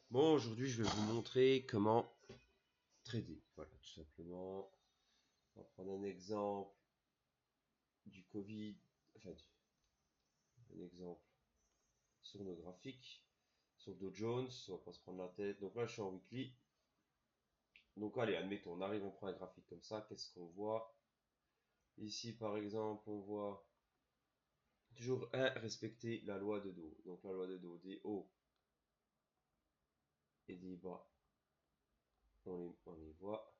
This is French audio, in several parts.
Bon, aujourd'hui, je vais vous montrer comment trader. Voilà, tout simplement. On va prendre un exemple du Covid, enfin, un exemple sur nos graphiques, sur Dow Jones. On va pas se prendre la tête. Donc là, je suis en weekly. Donc allez, admettons, on arrive, on prend un graphique comme ça. Qu'est-ce qu'on voit? Ici, par exemple, on voit toujours respecter la loi de Dow. Donc la loi de Dow, des hauts et des bas, on les voit.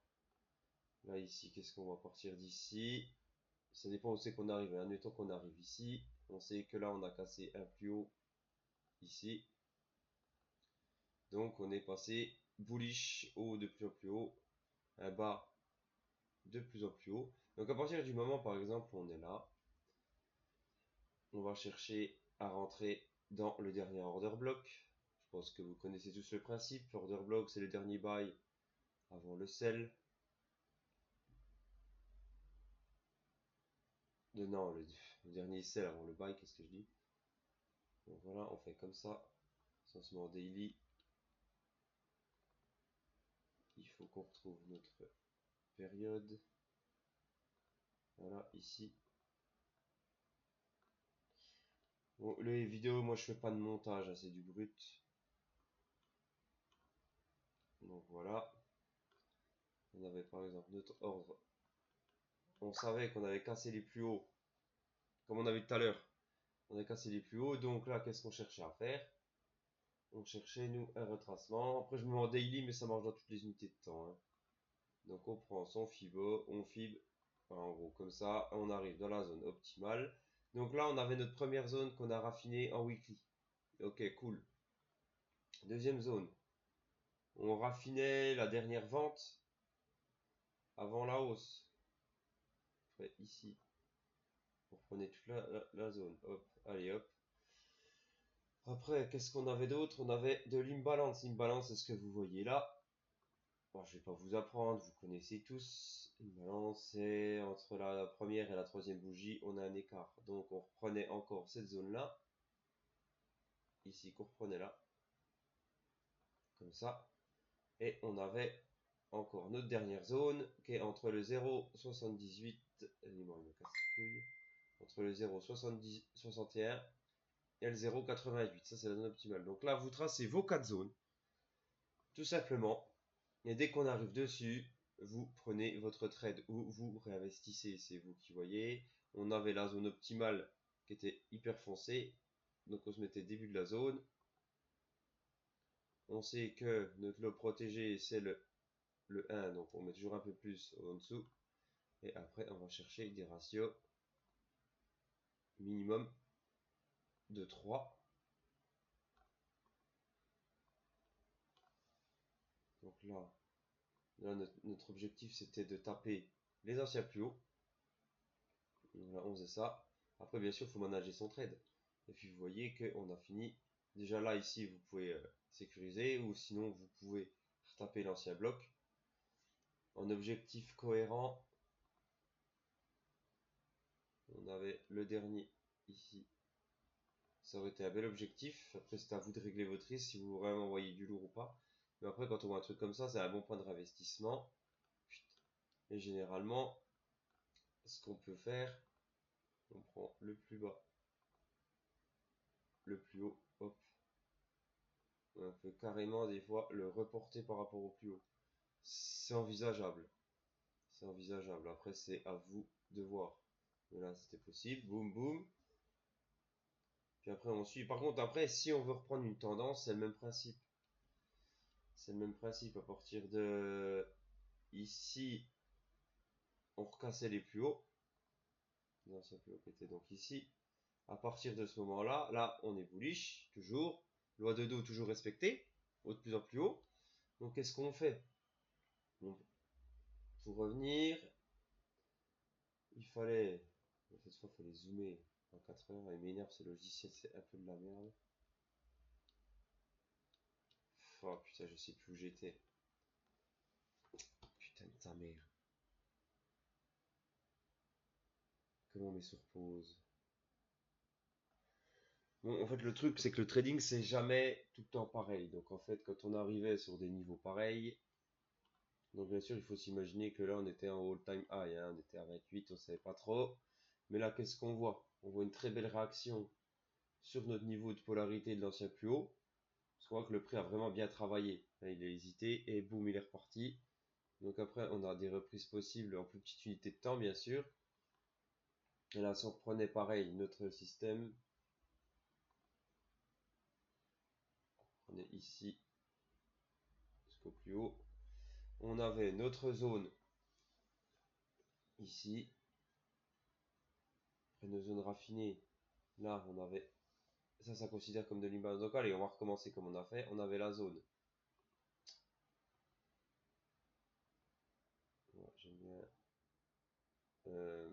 Là, ici, qu'est-ce qu'on va partir d'ici? Ça dépend où c'est qu'on arrive. Admettons qu'on arrive ici. On sait que là, on a cassé un plus haut ici. Donc, on est passé bullish, haut de plus en plus haut, un bas de plus en plus haut. Donc, à partir du moment, par exemple, où on est là, on va chercher à rentrer dans le dernier order block. Je pense que vous connaissez tous le principe. Order block, c'est le dernier buy avant le sell. Non, le dernier sell avant le buy, qu'est-ce que je dis? Donc voilà, on fait comme ça. Si on se met en daily, il faut qu'on retrouve notre période. Voilà, ici. Bon, les vidéos, moi je fais pas de montage, hein, c'est du brut. Donc voilà. On avait par exemple notre ordre. On savait qu'on avait cassé les plus hauts. Comme on avait tout à l'heure. On a cassé les plus hauts. Donc là, qu'est-ce qu'on cherchait à faire? On cherchait, nous, un retracement. Après, je me mets en daily, mais ça marche dans toutes les unités de temps. Hein. Donc on prend son FIBO, on FIB. Enfin, en gros, comme ça, on arrive dans la zone optimale. Donc là, on avait notre première zone qu'on a raffinée en weekly. Ok, cool. Deuxième zone. On raffinait la dernière vente avant la hausse. Après, ici, vous reprenez toute la zone. Hop, allez, hop. Après, qu'est-ce qu'on avait d'autre? On avait de l'imbalance. L'imbalance, c'est ce que vous voyez là. Bon, je vais pas vous apprendre, vous connaissez tous. L'imbalance, c'est entre la première et la troisième bougie, on a un écart. Donc, on reprenait encore cette zone-là. Ici, qu'on reprenait là. Comme ça. Et on avait encore notre dernière zone qui est entre le 0,78 entre le 0,61 et le 0,88. Ça, c'est la zone optimale. Donc là, vous tracez vos 4 zones, tout simplement. Et dès qu'on arrive dessus, vous prenez votre trade ou vous réinvestissez. C'est vous qui voyez. On avait la zone optimale qui était hyper foncée. Donc on se mettait début de la zone. On sait que notre lot protégé, c'est le 1. Donc on met toujours un peu plus en dessous. Et après, on va chercher des ratios minimum de 3. Donc là notre objectif, c'était de taper les anciens plus hauts. Voilà, on faisait ça. Après, bien sûr, il faut manager son trade. Et puis, vous voyez qu'on a fini. Déjà là, ici, vous pouvez sécuriser. Ou sinon, vous pouvez retaper l'ancien bloc. En objectif cohérent, on avait le dernier ici. Ça aurait été un bel objectif. Après, c'est à vous de régler votre risque si vous vraiment voyez du lourd ou pas. Mais après, quand on voit un truc comme ça, c'est un bon point de réinvestissement. Et généralement, ce qu'on peut faire, on prend le plus bas, le plus haut, hop. On peut carrément des fois le reporter par rapport au plus haut. C'est envisageable. C'est envisageable. Après, c'est à vous de voir. Mais là, c'était possible. Boum, boum. Puis après, on suit. Par contre, après, si on veut reprendre une tendance, c'est le même principe. C'est le même principe. À partir de ici, on recassait les plus hauts. Les anciens plus hauts qui étaient donc ici. À partir de ce moment-là, là, on est bullish, toujours. Loi de dos toujours respectée, de plus en plus haut. Donc, qu'est-ce qu'on fait? Bon, pour revenir, il fallait. Cette fois, il fallait zoomer en 4 heures. Il m'énerve ce logiciel, c'est un peu de la merde. Oh putain, je sais plus où j'étais. Putain de ta mère. Comment on met sur pause? Bon, en fait, le truc, c'est que le trading, c'est jamais tout le temps pareil. Donc, en fait, quand on arrivait sur des niveaux pareils, donc bien sûr, il faut s'imaginer que là, on était en all-time high, hein, on était à 28, on savait pas trop. Mais là, qu'est-ce qu'on voit? On voit une très belle réaction sur notre niveau de polarité de l'ancien plus haut. Parce qu'on voit que le prix a vraiment bien travaillé. Là, il a hésité et boum, il est reparti. Donc après, on a des reprises possibles en plus petite unité de temps, bien sûr. Et là, si on reprenait pareil notre système, on est ici jusqu'au plus haut. On avait notre zone ici. Après nos zones raffinées, là, on avait ça considère comme de l'imbalance. Donc allez, on va recommencer comme on a fait. On avait la zone. Ouais, j'aime bien. Euh,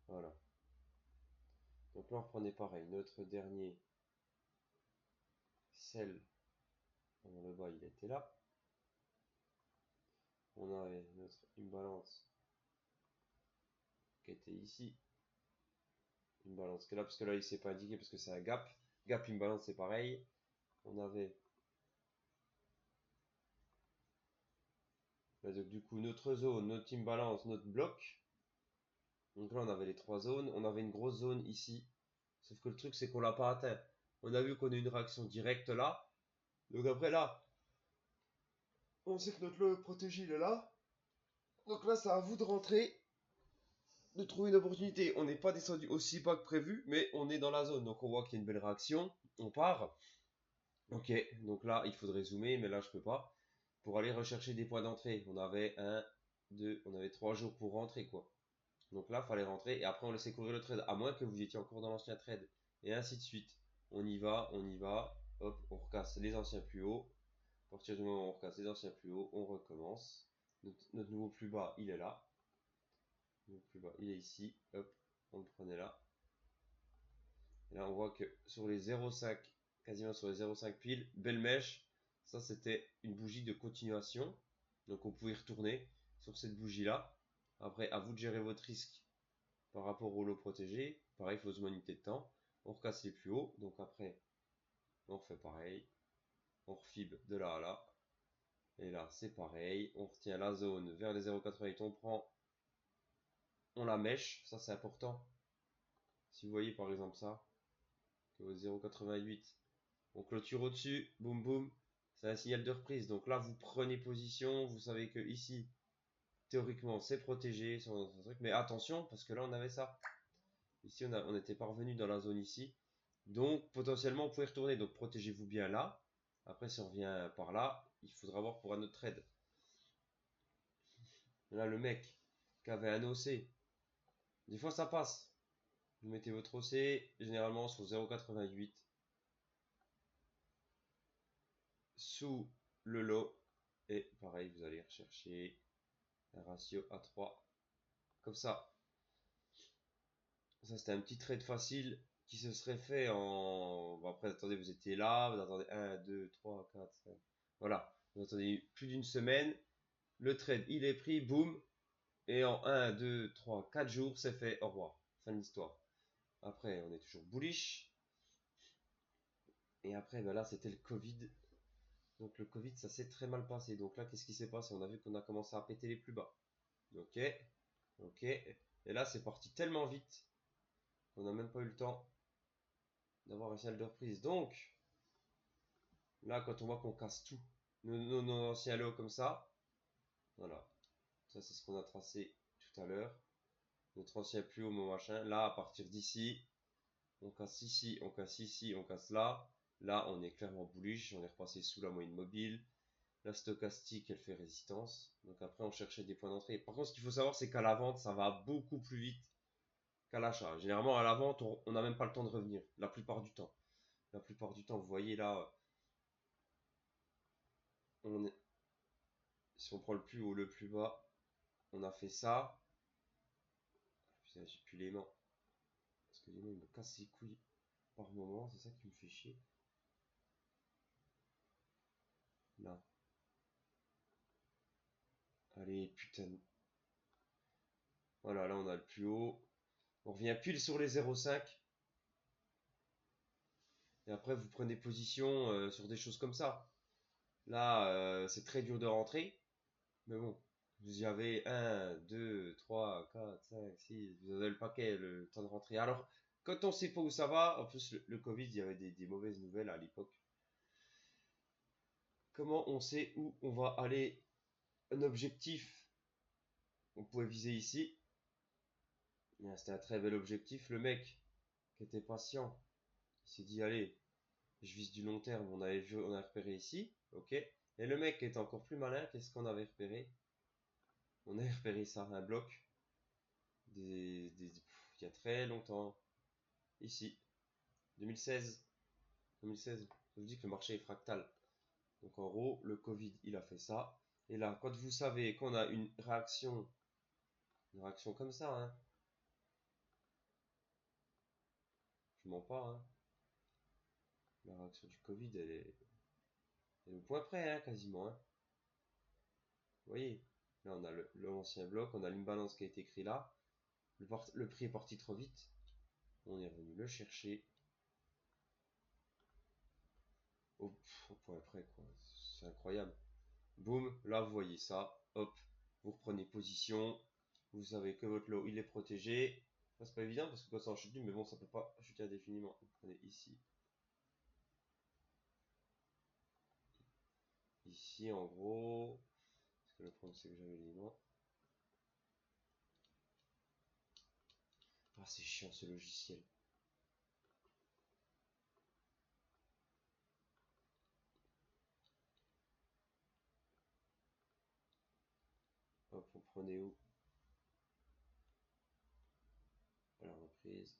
voilà. Donc là, on reprenait pareil. Notre dernier sel dans le bas, il était là. On avait notre imbalance qui était ici. Imbalance qui est là, parce que là, il s'est pas indiqué parce que c'est un gap. Gap, imbalance, c'est pareil. On avait là, donc, du coup notre zone, notre imbalance, notre bloc. Donc là, on avait les trois zones. On avait une grosse zone ici. Sauf que le truc, c'est qu'on l'a pas atteint. On a vu qu'on a une réaction directe là. Donc après là, on sait que notre lot protégé il est là. Donc là, c'est à vous de rentrer, de trouver une opportunité. On n'est pas descendu aussi bas que prévu, mais on est dans la zone. Donc on voit qu'il y a une belle réaction. On part. Ok, donc là, il faudrait zoomer, mais là, je peux pas. Pour aller rechercher des points d'entrée. On avait 1, 2, on avait 3 jours pour rentrer, quoi. Donc là, il fallait rentrer et après, on laissait courir le trade. À moins que vous étiez encore dans l'ancien trade. Et ainsi de suite. On y va, on y va. Hop, on recasse les anciens plus hauts. À partir du moment où on recasse les anciens plus hauts, on recommence. Notre nouveau plus bas, il est là. Le plus bas, il est ici. Hop, on le prenait là. Et là, on voit que sur les 0,5, quasiment sur les 0,5 piles, belle mèche. Ça, c'était une bougie de continuation. Donc, on pouvait retourner sur cette bougie-là. Après, à vous de gérer votre risque par rapport au lot protégé. Pareil, fausse unité de temps. On recasse les plus hauts. Donc, après, on refait pareil. On refib de là à là. Et là, c'est pareil. On retient la zone vers les 0,88. On la mèche. Ça, c'est important. Si vous voyez par exemple ça, que au 0,88, on clôture au-dessus, boum boum, c'est un signal de reprise. Donc là, vous prenez position, vous savez que ici, théoriquement, c'est protégé sur notre truc, mais attention, parce que là, on avait ça. Ici, on était parvenu dans la zone ici. Donc, potentiellement, on pouvait retourner. Donc, protégez-vous bien là. Après, si on revient par là, il faudra voir pour un autre trade. Là, le mec qui avait un OC, des fois, ça passe. Vous mettez votre OC, généralement sur 0,88. Sous le lot. Et pareil, vous allez rechercher un ratio à 3. Comme ça. Ça, c'était un petit trade facile qui se serait fait en... Bon, après, attendez, vous étiez là, vous attendez 1, 2, 3, 4, 5. Voilà. Vous attendez plus d'une semaine. Le trade, il est pris, boum. Et en 1, 2, 3, 4 jours, c'est fait. Au revoir. Fin de l'histoire. Après, on est toujours bullish. Et après, ben là, c'était le Covid. Donc le Covid, ça s'est très mal passé. Donc là, qu'est-ce qui s'est passé? On a vu qu'on a commencé à péter les plus bas. Ok, ok. Et là, c'est parti tellement vite qu'on n'a même pas eu le temps d'avoir un signal de reprise. Donc, là, quand on voit qu'on casse tout, nos anciens lows comme ça, voilà. Ça, c'est ce qu'on a tracé tout à l'heure. Notre ancien plus haut, mon machin. Là, à partir d'ici, on casse ici, on casse ici, on casse là. Là, on est clairement bullish. On est repassé sous la moyenne mobile. La stochastique, elle fait résistance. Donc après, on cherchait des points d'entrée. Par contre, ce qu'il faut savoir, c'est qu'à la vente, ça va beaucoup plus vite qu'à l'achat. Généralement, à la vente, on n'a même pas le temps de revenir. La plupart du temps. La plupart du temps, vous voyez là, on est... si on prend le plus haut, le plus bas, on a fait ça. Putain, j'ai plus les mains. Parce que les mains, ils me cassent les couilles par moment. C'est ça qui me fait chier. Là. Allez, putain. Voilà, là on a le plus haut. On revient pile sur les 0,5. Et après, vous prenez position sur des choses comme ça. Là, c'est très dur de rentrer. Mais bon, vous y avez 1, 2, 3, 4, 5, 6. Vous avez le paquet, le temps de rentrer. Alors, quand on sait pas où ça va, en plus, le Covid, il y avait des mauvaises nouvelles à l'époque. Comment on sait où on va aller? Un objectif, on pouvait viser ici. C'était un très bel objectif. Le mec qui était patient, il s'est dit, allez, je vise du long terme. On avait vu, on a repéré ici, ok. Et le mec qui était encore plus malin, qu'est-ce qu'on avait repéré? On avait repéré ça, un bloc, il y a très longtemps, ici, 2016. 2016. Je vous dis que le marché est fractal. Donc en gros, le Covid, il a fait ça. Et là, quand vous savez qu'on a une réaction comme ça, hein, je mens pas, hein, la réaction du Covid, elle est au point près, hein, quasiment, hein. Vous voyez, là on a l'ancien bloc, on a l'imbalance qui a été écrit là. Le prix est parti trop vite. On est revenu le chercher au point près, quoi. C'est incroyable. Boum, là vous voyez ça. Hop, vous reprenez position. Vous savez que votre lot il est protégé. C'est pas évident parce que quand ça en chute, mais bon, ça peut pas chuter indéfiniment. Vous prenez ici. Ici en gros. Parce que le problème c'est que j'avais l'élément. Ah, c'est chiant ce logiciel. Hop, on prenait où? À la reprise.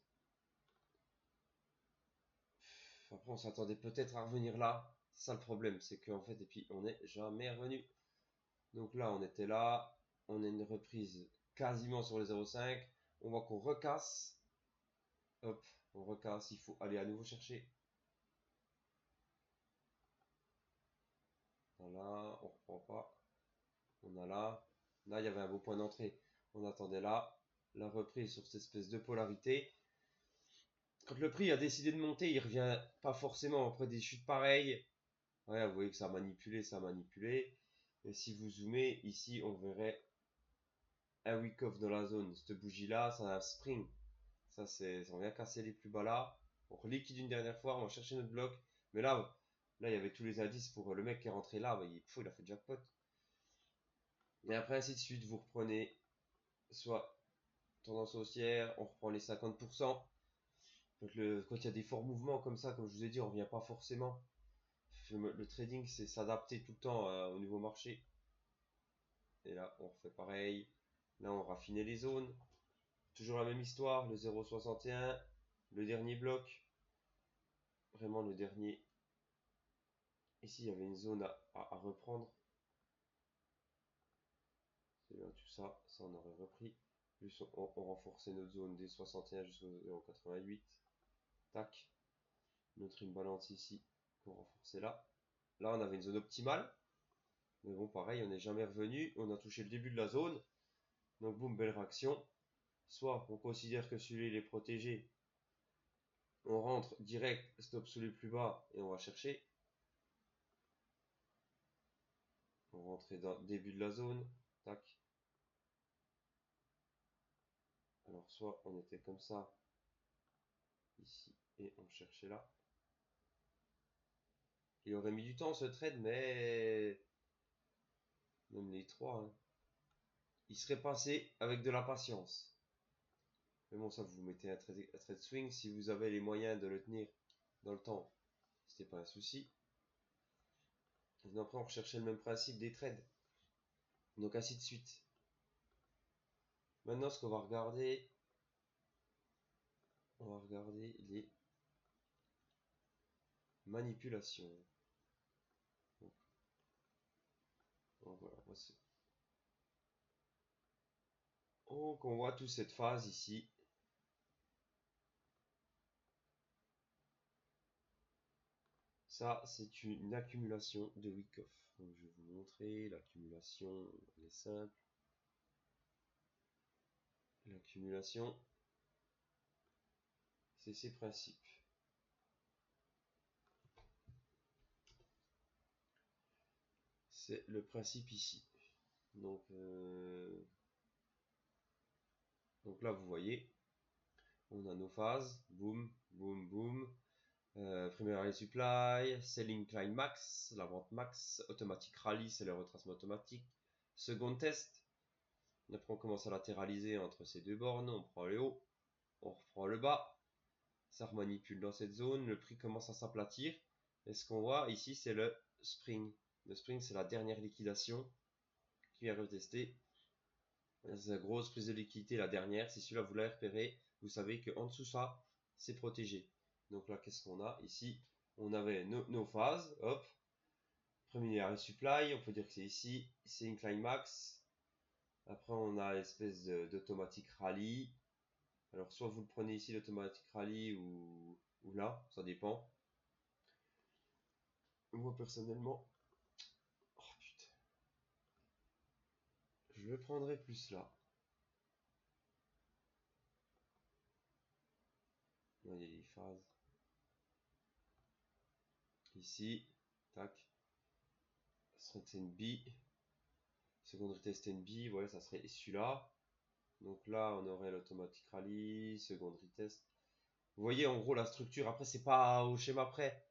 Après, on s'attendait peut-être à revenir là. C'est ça le problème, c'est qu'en fait, et puis on n'est jamais revenu. Donc là, on était là. On a une reprise quasiment sur les 0,5. On voit qu'on recasse. Hop, on recasse. Il faut aller à nouveau chercher. Voilà, on reprend pas. On a là. Là, il y avait un beau point d'entrée. On attendait là. La reprise sur cette espèce de polarité. Quand le prix a décidé de monter, il revient pas forcément après des chutes pareilles. Ouais, vous voyez que ça a manipulé, ça a manipulé. Et si vous zoomez, ici, on verrait un week off dans la zone. Cette bougie là, ça a un spring. Ça c'est, on vient casser les plus bas là. On reliquide une dernière fois, on va chercher notre bloc. Mais là il y avait tous les indices pour le mec qui est rentré là. Bah, il a fait jackpot. Et après ainsi de suite, vous reprenez soit tendance haussière, on reprend les 50%. Donc quand il y a des forts mouvements comme ça, comme je vous ai dit, on revient pas forcément. Le trading c'est s'adapter tout le temps au nouveau marché. Et là on refait pareil. Là on raffinait les zones. Toujours la même histoire, le 0,61, le dernier bloc, vraiment le dernier. Ici, il y avait une zone à reprendre. C'est bien tout ça, ça on aurait repris. Plus on renforçait notre zone des 61 jusqu'au 0,88. Tac. Notre imbalance ici, qu'on renforçait là. Là, on avait une zone optimale. Mais bon, pareil, on n'est jamais revenu. On a touché le début de la zone. Donc, boum, belle réaction. Soit on considère que celui-là il est protégé. On rentre direct, stop sous les plus bas et on va chercher. On rentrait dans le début de la zone. Tac. Alors soit on était comme ça ici et on cherchait là. Il aurait mis du temps ce trade, mais même les trois, hein. Il serait passé avec de la patience. Mais bon, ça vous mettez un trade swing si vous avez les moyens de le tenir dans le temps. C'était pas un souci. Et après on recherchait le même principe des trades. Donc ainsi de suite. Maintenant ce qu'on va regarder, on va regarder les manipulations. Donc voilà, donc on voit toute cette phase ici. Ça, c'est une accumulation de Wyckoff. Donc, je vais vous montrer l'accumulation, elle est simple. L'accumulation, c'est ces principes. C'est le principe ici. Donc là, vous voyez, on a nos phases. Boom, boom, boom. Primary supply, selling climb max, la vente max, automatic rally, c'est le retracement automatique. Second test. Après, on commence à latéraliser entre ces deux bornes. On prend le haut, on reprend le bas. Ça remanipule dans cette zone. Le prix commence à s'aplatir. Et ce qu'on voit ici, c'est le spring. Le spring, c'est la dernière liquidation qui vient retester. C'est la grosse prise de liquidité, la dernière. Si celui-là, vous l'avez repéré, vous savez qu'en dessous ça, c'est protégé. Donc là, qu'est-ce qu'on a ici? On avait nos phases, hop. Premier supply, on peut dire que c'est ici. C'est incline max. Après, on a l'espèce d'automatique rally. Alors, soit vous le prenez ici, l'automatique rally, ou là, ça dépend. Moi, personnellement, oh putain, je le prendrais plus là. Il y a les phases. Ici, tac. Ça serait NB. Secondary test NB, ouais, ça serait celui-là. Donc là, on aurait l'automatic rally, secondary test. Vous voyez en gros la structure. Après, c'est pas au schéma près.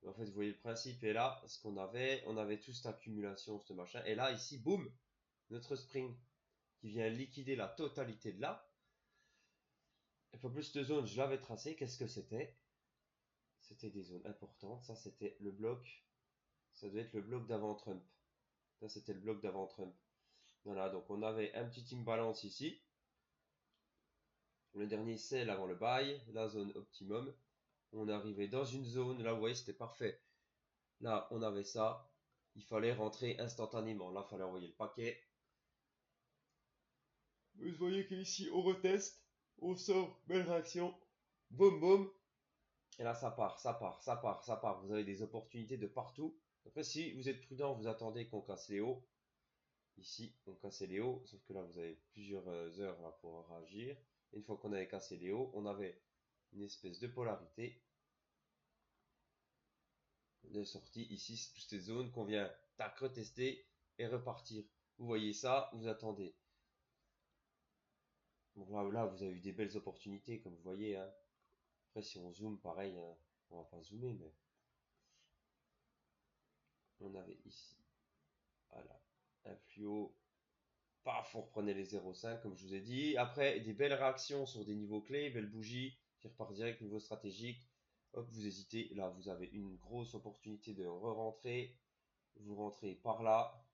Mais en fait, vous voyez le principe. Et là, ce qu'on avait, on avait toute cette accumulation, ce machin. Et là, ici, boum, notre spring qui vient liquider la totalité de là. Et pas plus de zones, je l'avais tracé. Qu'est-ce que c'était? C'était des zones importantes. Ça, c'était le bloc. Ça devait être le bloc d'avant Trump. Ça, c'était le bloc d'avant Trump. Voilà, donc on avait un petit imbalance ici. Le dernier sell avant le buy, la zone optimum. On arrivait dans une zone, là vous voyez c'était parfait. Là on avait ça, il fallait rentrer instantanément. Là il fallait envoyer le paquet. Vous voyez qu'ici on reteste, on sort, belle réaction, boum boum. Et là ça part, ça part, ça part, ça part. Vous avez des opportunités de partout. Après si vous êtes prudent, vous attendez qu'on casse les hauts. Ici on cassait les hauts, sauf que là vous avez plusieurs heures là, pour réagir. Une fois qu'on avait cassé les hauts, on avait une espèce de polarité de sortie. Ici, c'est toutes ces zones qu'on vient tac, retester et repartir. Vous voyez ça, vous attendez. Bon, là, vous avez eu des belles opportunités, comme vous voyez. Hein. Après, si on zoome, pareil, hein, on va pas zoomer, mais on avait ici, voilà, un fluo. Paf, on reprenait les 0,5 comme je vous ai dit. Après, des belles réactions sur des niveaux clés, belle bougie qui repart direct niveau stratégique. Hop, vous hésitez. Là, vous avez une grosse opportunité de re-rentrer. Vous rentrez par là.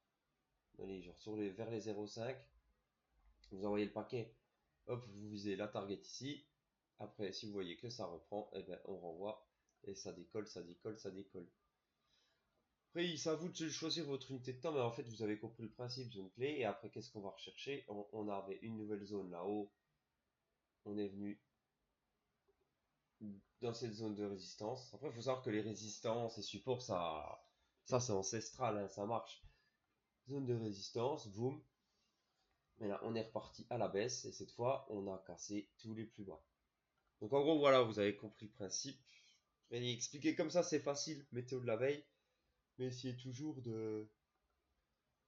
Allez, genre vers les 0,5. Vous envoyez le paquet. Hop, vous visez la target ici. Après, si vous voyez que ça reprend, eh ben, on renvoie. Et ça décolle, ça décolle, ça décolle. Après, c'est à vous de choisir votre unité de temps, mais en fait, vous avez compris le principe, zone clé. Et après, qu'est-ce qu'on va rechercher? On avait une nouvelle zone là-haut. On est venu dans cette zone de résistance. Après, il faut savoir que les résistances et supports, ça c'est ancestral, hein, ça marche. Zone de résistance, boum. Mais là, on est reparti à la baisse. Et cette fois, on a cassé tous les plus bas. Donc en gros, voilà, vous avez compris le principe. Et expliquer comme ça, c'est facile, météo de la veille. Mais essayez toujours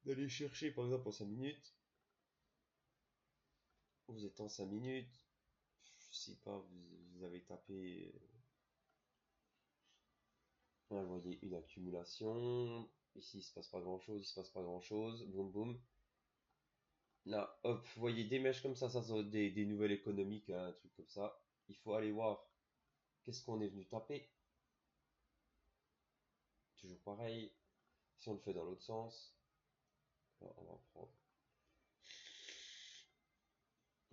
d'aller chercher, par exemple, en 5 minutes. Vous êtes en 5 minutes. Je sais pas, vous avez tapé. Là, vous voyez une accumulation. Ici, il se passe pas grand chose, il se passe pas grand chose. Boum, boum. Là, hop, vous voyez des mèches comme ça sont des nouvelles économiques, hein, un truc comme ça. Il faut aller voir qu'est-ce qu'on est venu taper. Toujours pareil. Si on le fait dans l'autre sens, là, on va prendre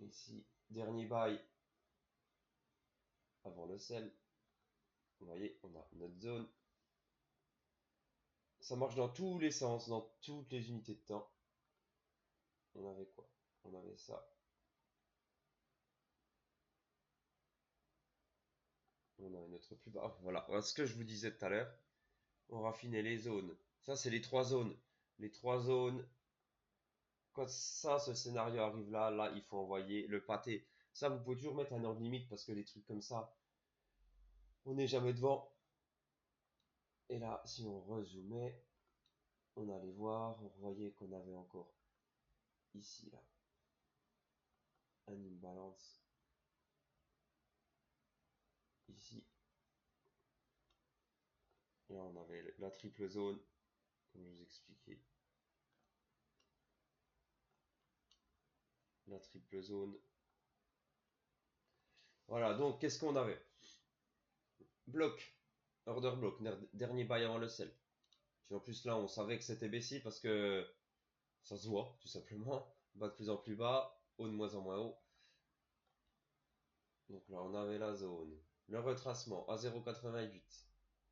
ici, dernier bail avant le sel. Vous voyez, on a notre zone. Ça marche dans tous les sens, dans toutes les unités de temps. On avait quoi? On avait ça. On avait notre plus bas. Voilà, ce que je vous disais tout à l'heure. On raffinait les zones. Ça, c'est les trois zones. Les trois zones quand ça, ce scénario arrive là, là, il faut envoyer le pâté. Ça, vous pouvez toujours mettre un ordre limite parce que les trucs comme ça, on n'est jamais devant. Et là, si on rezoomait, on allait voir, on voyait qu'on avait encore ici, là, un imbalance. Ici, et là, on avait la triple zone, comme je vous expliquais. La triple zone. Voilà, donc qu'est-ce qu'on avait? Bloc, order block, dernier bail avant le sell. Puis en plus là, on savait que c'était baissier parce que ça se voit, tout simplement. Bas de plus en plus bas, haut de moins en moins haut. Donc là, on avait la zone. Le retracement à 0,88.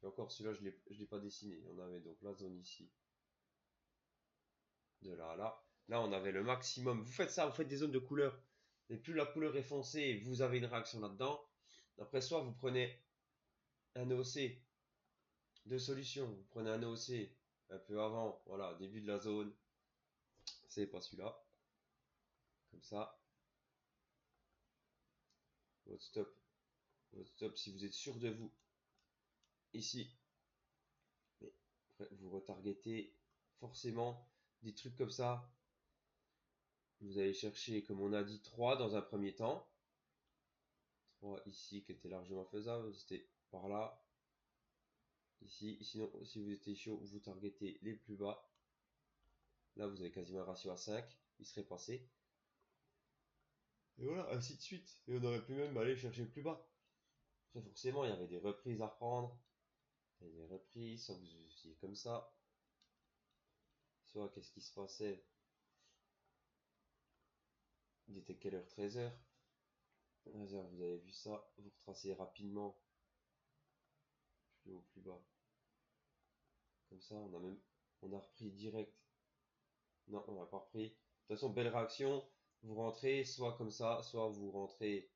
Et encore, celui-là, je l'ai pas dessiné. On avait donc la zone ici. De là à là. Là, on avait le maximum. Vous faites ça, vous faites des zones de couleur. Et plus la couleur est foncée, vous avez une réaction là-dedans. Après, soit vous prenez un EOC de solution. Vous prenez un EOC un peu avant. Voilà, début de la zone. C'est pas celui-là. Comme ça. Votre stop. Votre stop, si vous êtes sûr de vous. Ici. Mais après, vous retargetez forcément des trucs comme ça. Vous allez chercher, comme on a dit, 3 dans un premier temps. 3 ici qui était largement faisable. C'était par là. Ici, sinon, si vous étiez chaud, vous targetez les plus bas. Là, vous avez quasiment un ratio à 5. Il serait passé. Et voilà, ainsi de suite. Et on aurait pu même aller chercher plus bas. Après, forcément, il y avait des reprises à reprendre. Il y avait des reprises, soit vous faisiez comme ça. Soit, qu'est-ce qui se passait? Il était quelle heure? 13h. 13h, vous avez vu ça. Vous retracez rapidement. Plus haut, plus bas. Comme ça, on a repris direct. Non, on n'a pas repris. De toute façon, belle réaction. Vous rentrez soit comme ça, soit vous rentrez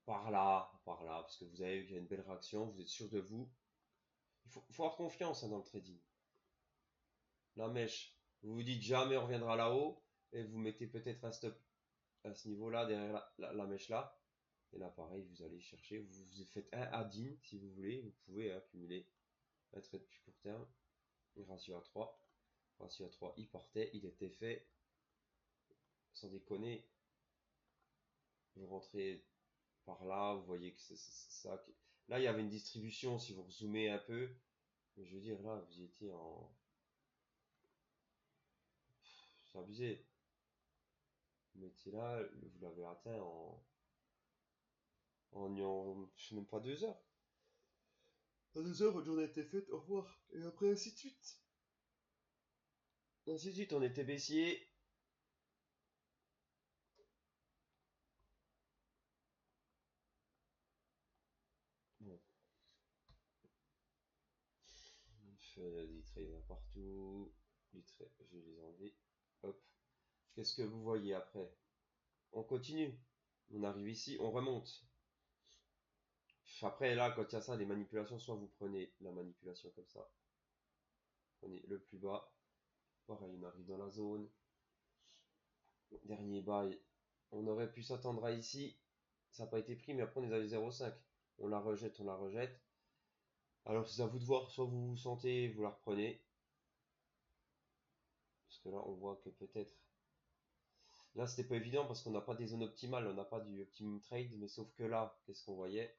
par là, parce que vous avez vu qu'il y a une belle réaction, vous êtes sûr de vous. Il faut avoir confiance hein, dans le trading. La mèche, vous vous dites jamais on reviendra là-haut, et vous mettez peut-être un stop à ce niveau-là, derrière la mèche là. Et là, pareil, vous allez chercher, vous faites un add-in si vous voulez, vous pouvez accumuler un trade plus court terme. Ratio à 3. Ratio à 3, il partait, il était fait. Sans déconner, vous rentrez par là, vous voyez que c'est ça. Là, il y avait une distribution, si vous zoomez un peu. Mais je veux dire, là, vous étiez en... C'est abusé. Vous mettez là, vous l'avez atteint je sais même pas 2 heures. En 2 heures, votre journée était faite, au revoir. Et après, ainsi de suite. Ainsi de suite, on était baissier. Bon. On fait des trades partout. Je vais les enlever. Hop. Qu'est-ce que vous voyez après? On continue. On arrive ici, on remonte. Après, là, quand il y a ça, les manipulations, soit vous prenez la manipulation comme ça. Prenez le plus bas. Pareil, on arrive dans la zone. Dernier bail. On aurait pu s'attendre à ici. Ça n'a pas été pris, mais après, on est à 0,5. On la rejette, on la rejette. Alors, c'est à vous de voir. Soit vous vous sentez, vous la reprenez. Parce que là, on voit que peut-être... Là, c'était pas évident parce qu'on n'a pas des zones optimales. On n'a pas du optimum trade. Mais sauf que là, qu'est-ce qu'on voyait?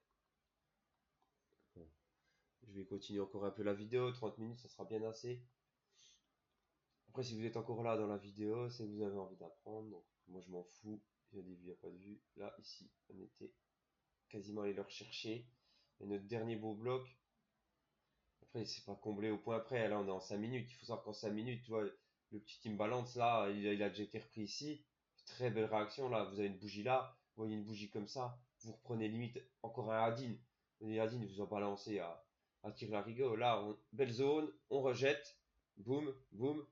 Bon. Je vais continuer encore un peu la vidéo. 30 minutes, ça sera bien assez. Après, si vous êtes encore là dans la vidéo, c'est que vous avez envie d'apprendre. Donc, moi, je m'en fous. Il y a des vues, il n'y a pas de vues. Là, ici, on était quasiment allé le rechercher. Et notre dernier beau bloc. Après, c'est pas comblé au point près. Là, on est en 5 minutes. Il faut savoir qu'en 5 minutes, tu vois, le petit imbalance là, il a déjà été repris ici. Très belle réaction là. Vous avez une bougie là. Vous voyez une bougie comme ça. Vous reprenez limite encore un Hadin. Les Hadin vous en balancez à tirer la rigo. Là, belle zone. On rejette. Boum, boum.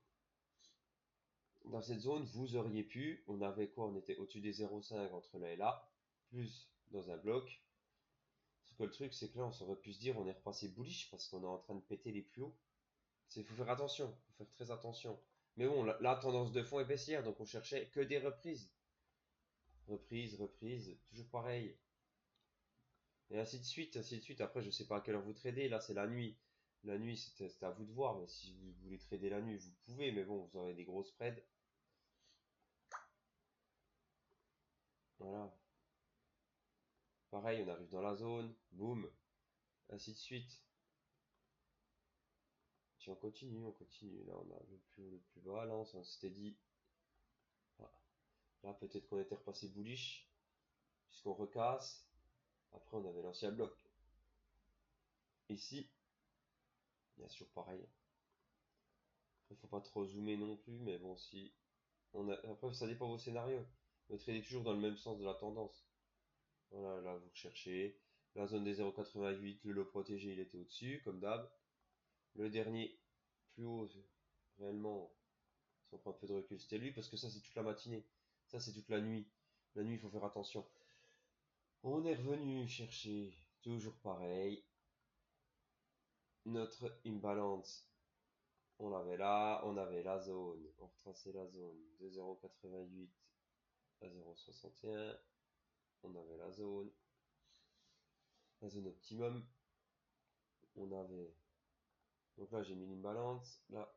Dans cette zone, vous auriez pu, on avait quoi? On était au-dessus des 0,5 entre là et là, plus dans un bloc. Sauf que le truc, c'est que là, on aurait pu se dire, on est repassé bullish parce qu'on est en train de péter les plus hauts. Il faut faire attention, il faut faire très attention. Mais bon, la tendance de fond est baissière, donc on cherchait que des reprises. Reprise, toujours pareil. Et ainsi de suite, ainsi de suite. Après, je sais pas à quelle heure vous tradez. Là, c'est la nuit. La nuit, c'est à vous de voir. Mais si vous voulez trader la nuit, vous pouvez. Mais bon, vous aurez des gros spreads. Voilà. Pareil, on arrive dans la zone. Boum. Ainsi de suite. Puis on continue, on continue. Là, on a le plus haut, le plus bas. Là, on s'était dit. Ah, là, peut-être qu'on était repassé bullish. Puisqu'on recasse. Après, on avait l'ancien bloc. Ici, bien sûr, pareil. Il faut pas trop zoomer non plus. Mais bon, si. Après, ça dépend de vos scénarios. Vous tradez toujours dans le même sens de la tendance. Voilà, là, vous recherchez. La zone des 0,88, le lot protégé, il était au-dessus, comme d'hab. Le dernier, plus haut, réellement, si on prend un peu de recul, c'était lui, parce que ça, c'est toute la matinée. Ça, c'est toute la nuit. La nuit, il faut faire attention. On est revenu chercher, toujours pareil, notre imbalance. On l'avait là, on avait la zone. On retraçait la zone de 0,88 à 0,61. On avait la zone optimum. On avait. Donc là, j'ai mis l'imbalance. Là,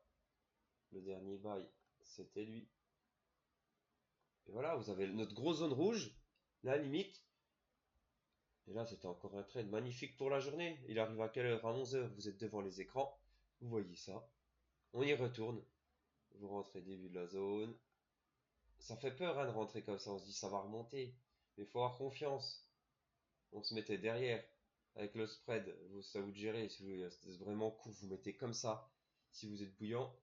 le dernier bail, c'était lui. Et voilà, vous avez notre grosse zone rouge, la limite. Et là, c'était encore un trade magnifique pour la journée. Il arrive à quelle heure? À 11 h, vous êtes devant les écrans. Vous voyez ça. On y retourne. Vous rentrez début de la zone. Ça fait peur hein, de rentrer comme ça. On se dit ça va remonter. Mais il faut avoir confiance. On se mettait derrière. Avec le spread, ça vous de gérer. Si vous êtes vraiment court, vous mettez comme ça. Si vous êtes bouillant,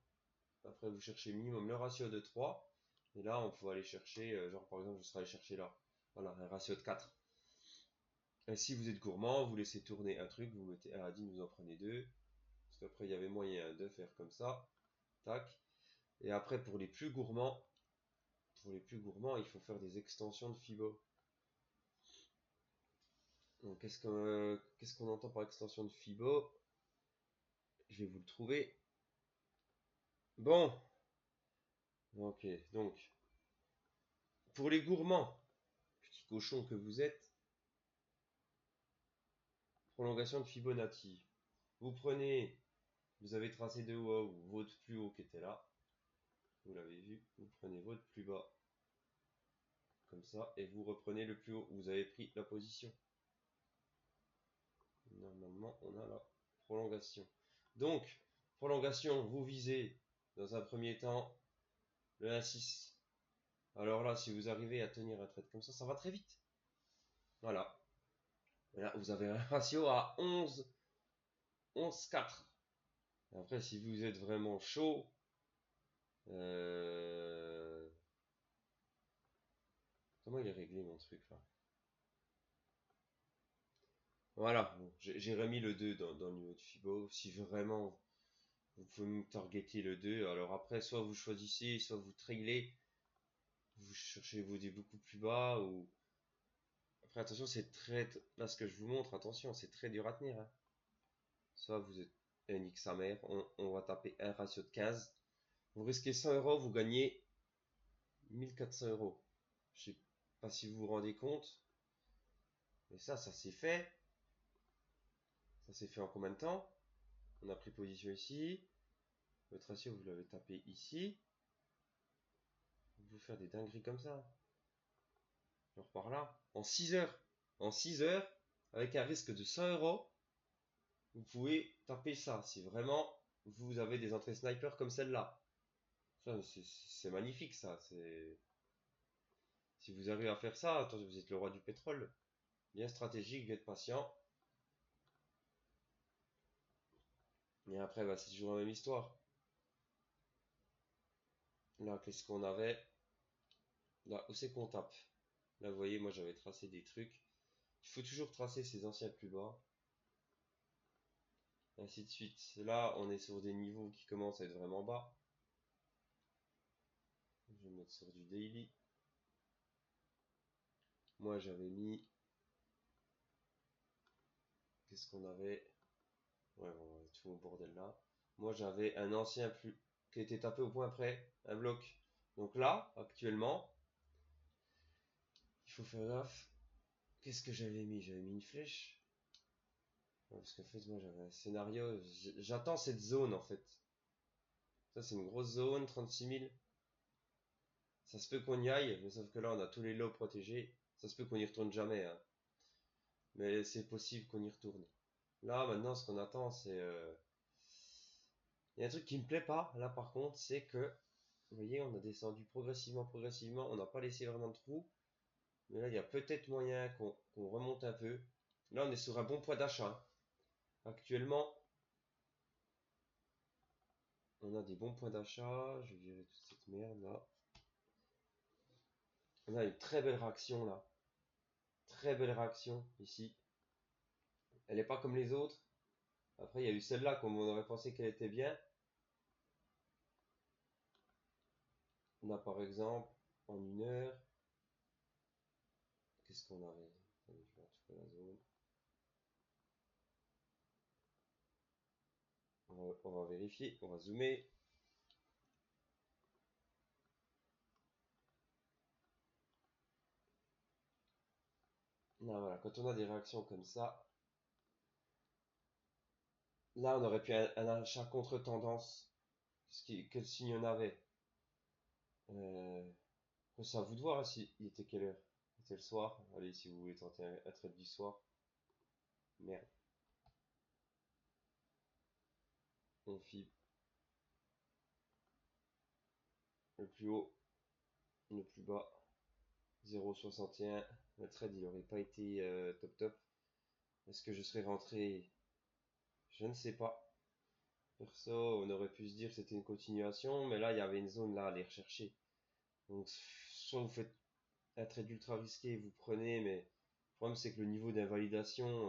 après vous cherchez minimum le ratio de 3. Et là, on peut aller chercher, genre par exemple, je serais allé chercher là. Voilà, un ratio de 4. Et si vous êtes gourmand, vous laissez tourner un truc, vous mettez 1 à 10, vous en prenez 2. Parce qu'après, il y avait moyen de faire comme ça. Tac. Et après, il faut faire des extensions de Fibo. Donc, qu'est-ce qu'on entend par extension de Fibo? Je vais vous le trouver. Bon. Ok, donc, pour les gourmands, petits cochons que vous êtes, prolongation de Fibonacci. Vous prenez, vous avez tracé de haut votre plus haut qui était là. Vous l'avez vu, vous prenez votre plus bas comme ça et vous reprenez le plus haut. Vous avez pris la position. Normalement, on a la prolongation. Donc, prolongation, vous visez dans un premier temps le 1,6. Alors là, si vous arrivez à tenir un trade comme ça va très vite. Voilà. Et là, vous avez un ratio à 11,4. Après, si vous êtes vraiment chaud, comment il est réglé mon truc là? Voilà, bon, j'ai remis le 2 dans le niveau de Fibo. Si vraiment vous pouvez me targeter le 2, alors après, soit vous choisissez, soit vous trailez, vous cherchez vos dés beaucoup plus bas, ou. Après, attention, c'est très. Là, ce que je vous montre, attention, c'est très dur à tenir. Hein. Soit vous êtes NX sa mère, on va taper un ratio de 15. Vous risquez 100 €, vous gagnez 1400 €. Je sais pas si vous vous rendez compte, mais ça s'est fait. Ça s'est fait en combien de temps? On a pris position ici. Votre ratio, vous l'avez tapé ici. Vous pouvez faire des dingueries comme ça. Genre par là. En 6 heures. En 6 heures, avec un risque de 100 €, vous pouvez taper ça. Si vraiment vous avez des entrées sniper comme celle-là. C'est magnifique ça. Si vous arrivez à faire ça, attendez, vous êtes le roi du pétrole. Bien stratégique, bien patient. Et après, bah, c'est toujours la même histoire. Là, qu'est-ce qu'on avait? Là, où c'est qu'on tape? Là, vous voyez, moi j'avais tracé des trucs. Il faut toujours tracer ses anciens plus bas. Et ainsi de suite. Là, on est sur des niveaux qui commencent à être vraiment bas. Je vais mettre sur du daily. Moi, j'avais mis. Qu'est-ce qu'on avait? Ouais, bon, tout au bordel là. Moi, j'avais un ancien plus. qui a été tapé au point près, un bloc. Donc là, actuellement, il faut faire gaffe. Qu'est-ce que j'avais mis? J'avais mis une flèche. Ouais, parce qu'en fait, moi j'avais un scénario. J'attends cette zone en fait. Ça, c'est une grosse zone, 36 000. Ça se peut qu'on y aille, mais sauf que là, on a tous les lots protégés. Ça se peut qu'on y retourne jamais, hein. Mais c'est possible qu'on y retourne. Là, maintenant, ce qu'on attend, c'est... Il y a un truc qui me plaît pas, là, par contre, c'est que... Vous voyez, on a descendu progressivement, progressivement. On n'a pas laissé vraiment de trou. Mais là, il y a peut-être moyen qu'on remonte un peu. Là, on est sur un bon point d'achat. Actuellement, on a des bons points d'achat. Je vais virer toute cette merde, là. On a une très belle réaction, là. Très belle réaction, ici. Elle n'est pas comme les autres. Après, il y a eu celle-là, comme on aurait pensé qu'elle était bien. On a par exemple, en une heure, qu'est-ce qu'on avait? Attendez, je vais retrouver la zone. On va vérifier, on va zoomer. Là, voilà, quand on a des réactions comme ça, là, on aurait pu un achat contre-tendance. Quel signe on avait? C'est à vous de voir, hein, il était quelle heure? C'était le soir. Allez, si vous voulez tenter un trade du soir. Merde. On fibre. Le plus haut, le plus bas. 0,61. Le trade, il aurait pas été top top. Est-ce que je serais rentré? Je ne sais pas. Perso, on aurait pu se dire que c'était une continuation, mais là, il y avait une zone là à aller rechercher. Donc, soit vous faites un trade ultra risqué, vous prenez, mais le problème, c'est que le niveau d'invalidation,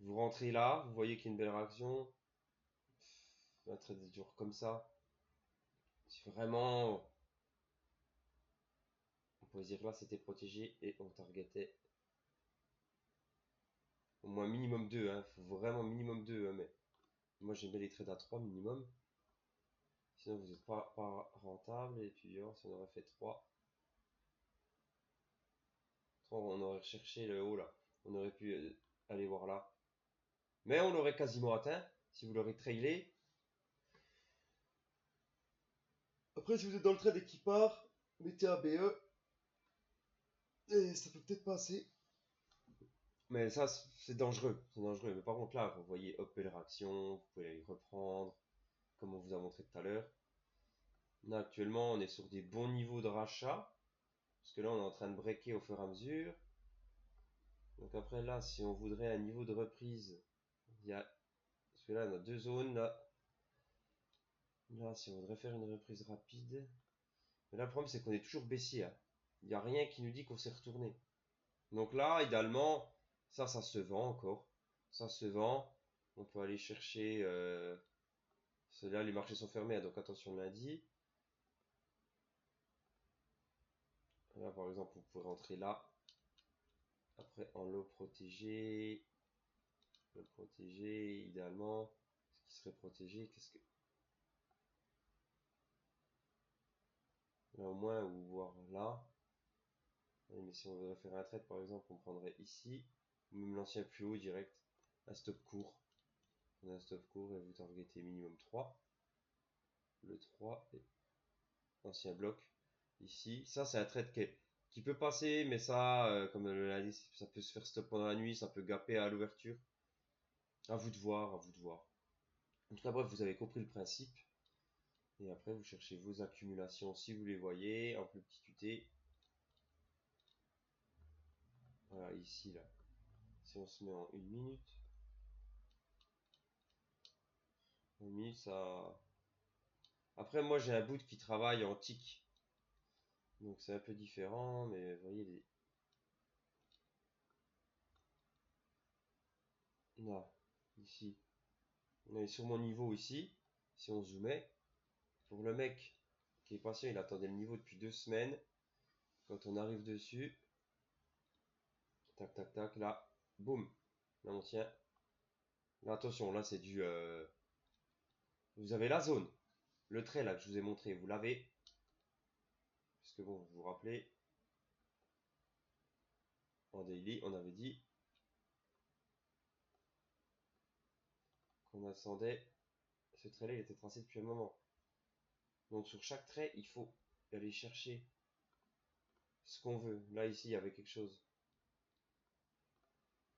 vous rentrez là, vous voyez qu'il y a une belle réaction, un trade dur comme ça, si vraiment, on peut se dire là, c'était protégé et on targetait au moins minimum 2, hein, faut vraiment minimum 2, hein, mais moi j'aime bien les trades à 3 minimum. Sinon vous n'êtes pas rentable, et puis si on aurait fait 3, on aurait recherché le haut là. On aurait pu aller voir là. Mais on l'aurait quasiment atteint si vous l'aurez trailé. Après, si vous êtes dans le trade et qui part, mettez un BE. Et ça peut peut-être passer. Mais ça, c'est dangereux. C'est dangereux. Mais par contre, là, vous voyez, hop, belle réaction. Vous pouvez les reprendre. Comme on vous a montré tout à l'heure. Là, actuellement, on est sur des bons niveaux de rachat. Parce que là, on est en train de breaker au fur et à mesure. Donc après, là, si on voudrait un niveau de reprise, il y a... Parce que là, on a deux zones. Là, si on voudrait faire une reprise rapide. Mais là, le problème, c'est qu'on est toujours baissier, hein. Il n'y a rien qui nous dit qu'on s'est retourné. Donc là, idéalement, ça se vend encore. Ça se vend. On peut aller chercher... Là, les marchés sont fermés, hein, donc attention lundi. Là, par exemple, vous pouvez rentrer là. Après, en lot protégé. Lot protégé, idéalement. Ce qui serait protégé, qu'est-ce que... Là, au moins, ou voir là. Mais si on voudrait faire un trade, par exemple, on prendrait ici. Ou même l'ancien plus haut direct. Un stop court. On a un stop court et vous targetez minimum 3. Le 3 et ancien bloc ici. Ça, c'est un trade qui peut passer, mais ça, comme l'a dit, ça peut se faire stop pendant la nuit, ça peut gapper à l'ouverture. À vous de voir, à vous de voir. En tout cas, bref, vous avez compris le principe. Et après, vous cherchez vos accumulations si vous les voyez, en plus petit QT. Voilà, ici, là. Si on se met en 1 minute. 1 minute, ça... Après, moi, j'ai un boot qui travaille en tick. Donc, c'est un peu différent, mais vous voyez, là, ici. On est sur mon niveau ici. Si on zoomait, pour le mec qui est patient, il attendait le niveau depuis 2 semaines. Quand on arrive dessus, tac tac tac, là, boum, là on tient. Là attention, là c'est du vous avez la zone. Le trait là que je vous ai montré, vous l'avez. Parce que bon, vous vous rappelez, en daily, on avait dit qu'on attendait. Ce trait là, il était tracé depuis un moment. Donc sur chaque trait, il faut aller chercher ce qu'on veut. Là, ici, il y avait quelque chose.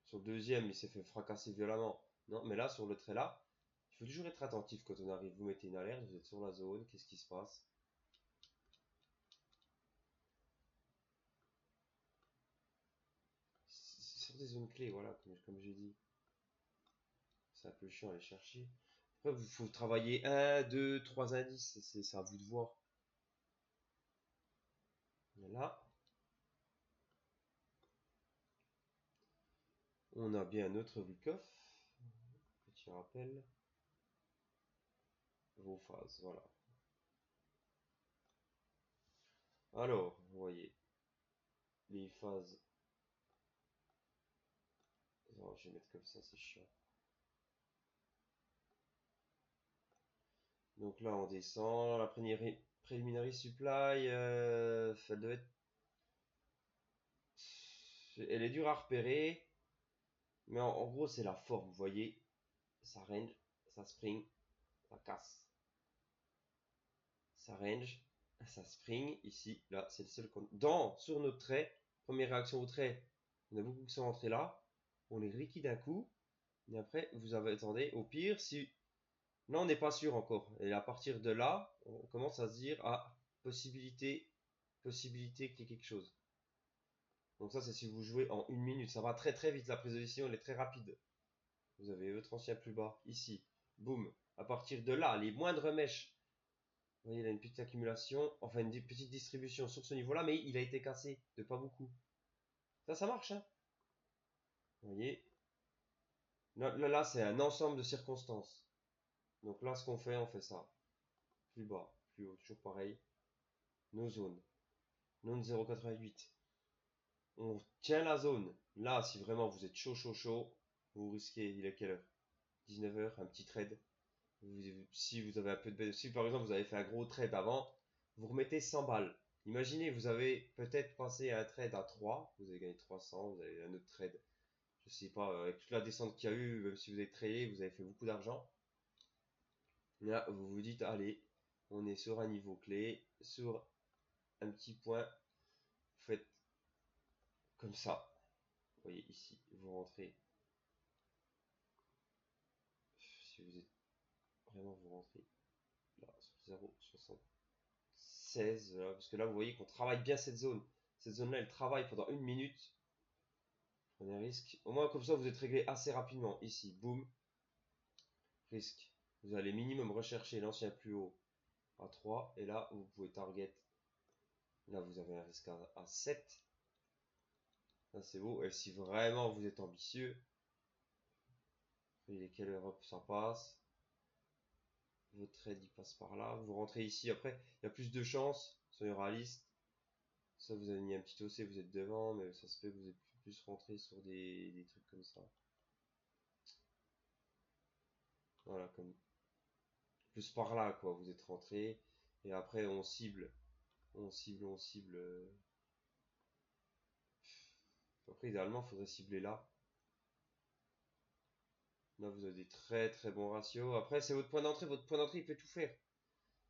Sur le deuxième, il s'est fait fracasser violemment. Non, mais là, sur le trait là, il faut toujours être attentif quand on arrive. Vous mettez une alerte, vous êtes sur la zone, qu'est-ce qui se passe? C'est sur des zones clés, voilà, comme j'ai dit. C'est un peu chiant à aller chercher. Après, il faut travailler 1, 2, 3 indices, c'est à vous de voir. Là, on a bien notre Wyckoff. Petit rappel. Vos phases, voilà. Alors, vous voyez, les phases. Non, je vais mettre comme ça, c'est chiant. Donc là, on descend. La première preliminary supply, elle doit être. Elle est dure à repérer. Mais en gros, c'est la forme, vous voyez. Ça range, ça spring, ça casse. Ça range, ça spring. Ici, là, c'est le seul qu'on. Sur notre trait, première réaction au trait, on a beaucoup qui sont rentrés là. On les liquide d'un coup. Et après, vous avez attendez. Au pire, si. Là, on n'est pas sûr encore. Et à partir de là, on commence à se dire, ah, possibilité qu'il y ait quelque chose. Donc ça, c'est si vous jouez en 1 minute. Ça va très très vite. La prise de décision, elle est très rapide. Vous avez votre ancien plus bas, ici. Boum. À partir de là, les moindres mèches. Vous voyez, il a une petite accumulation. Enfin, une petite distribution sur ce niveau-là. Mais il a été cassé de pas beaucoup. Ça marche, hein. Vous voyez. Là, c'est un ensemble de circonstances. Donc là, ce qu'on fait, on fait ça. Plus bas, plus haut, toujours pareil. Nos zones. Non 0,88. On tient la zone. Là, si vraiment vous êtes chaud, vous risquez, il est quelle heure? 19h, un petit trade. Si vous avez un peu de. Si par exemple vous avez fait un gros trade avant, vous remettez 100 balles. Imaginez, vous avez peut-être passé à un trade à 3, vous avez gagné 300, vous avez un autre trade. Je sais pas, avec toute la descente qu'il y a eu, même si vous avez tradé, vous avez fait beaucoup d'argent. Là, vous vous dites, allez, on est sur un niveau clé, sur un petit point. Vous faites comme ça. Vous voyez ici, vous rentrez. Si vous êtes vraiment, vous rentrez là sur 0,76. Parce que là, vous voyez qu'on travaille bien cette zone. Cette zone-là, elle travaille pendant 1 minute. Prenez un risque. Au moins, comme ça, vous êtes réglé assez rapidement. Ici, boum, risque. Vous allez minimum rechercher l'ancien plus haut à 3. Et là, vous pouvez target. Là, vous avez un risque à 7. Là, c'est beau. Et si vraiment vous êtes ambitieux, voyez quelle Europe ça passe. Votre trade il passe par là. Vous rentrez ici. Après, il y a plus de chances. Soyez réaliste. Ça, vous avez mis un petit OC, vous êtes devant, mais ça se fait que vous êtes plus rentré sur des trucs comme ça. Voilà, comme plus par là, quoi. Vous êtes rentré. Et après, on cible. On cible. Après, idéalement, il faudrait cibler là. Là, vous avez des très très bons ratios. Après, c'est votre point d'entrée. Votre point d'entrée, il peut tout faire.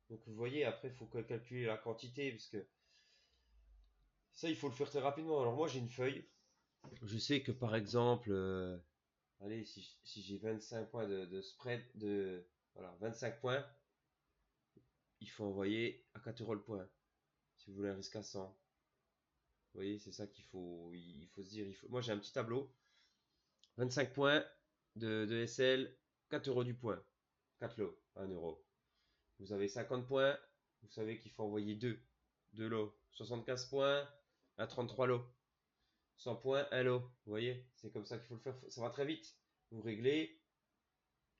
Donc, vous voyez, après, il faut calculer la quantité, parce que ça, il faut le faire très rapidement. Alors, moi, j'ai une feuille. Je sais que, par exemple, allez, si j'ai 25 points de spread, voilà, 25 points, il faut envoyer à 4 euros le point. Si vous voulez un risque à 100. Vous voyez, c'est ça qu'il faut, il faut se dire. Moi, j'ai un petit tableau. 25 points de SL, 4 euros du point. 4 lots, 1 euro. Vous avez 50 points, vous savez qu'il faut envoyer 2 lots. 75 points, à 33 lots. 100 points, 1 lot. Vous voyez, c'est comme ça qu'il faut le faire. Ça va très vite. Vous réglez,